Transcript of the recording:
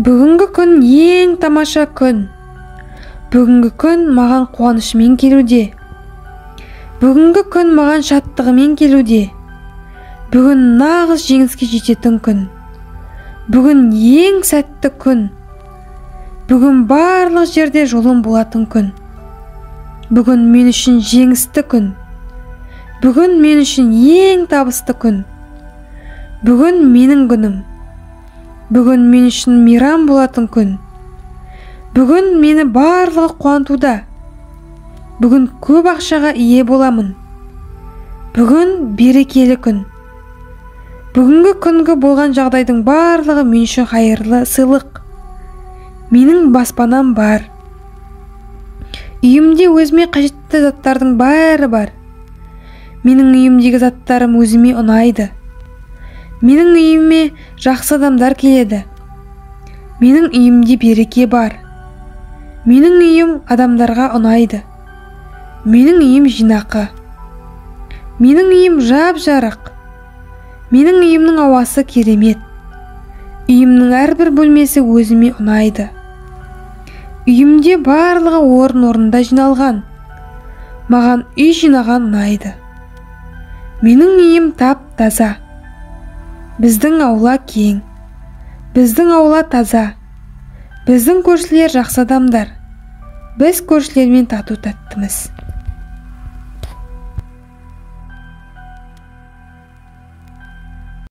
Бүгінгі күн ең тамаша күн. Бүгінгі күн маған қуанышымен келуде. Бүгінгі күн маған шаттығымен келуде. Бүгін нағыз жеңіске жететін күн. Бүгін ең сәтті күн. Бүгін барлық жерде жолым болатын күн. Бүгін мен үшін жеңісті күн. Бүгін мен үшін ең табысты күн. Бүгін менің күнім. Бүгін мен үшін мейрам болатын күн. Бүгін мені барлығы қуантуда. Бүгін көп ақшаға ие боламын. Бүгін берекелі күн. Бүгінгі күнгі болған жағдайдың барлығы мен үшін қайырлы сыйлық. Менің баспанам бар. Үйімде өзіме қажетті заттардың бәрі бар. Менің үйімдегі заттарым өзіме ұнайды. Менің үйіме жақсы адамдар келеді. Менің үйімде береке бар. Менің үйім адамдарға ұнайды. Менің үйім жинақы. Менің үйім жап-жарық. Менің үйімнің ауасы керемет. Үйімнің әрбір бөлмесі өзіме ұнайды. Үйімде барлығы орын-орнында жиналған. Маған үй жинаған ұнайды. Менің үйім тап-таза. Біздің аула кең. Біздің аула таза. Біздің көршілер жақсы адамдар. Біз көршілермен тату-тәттіміз.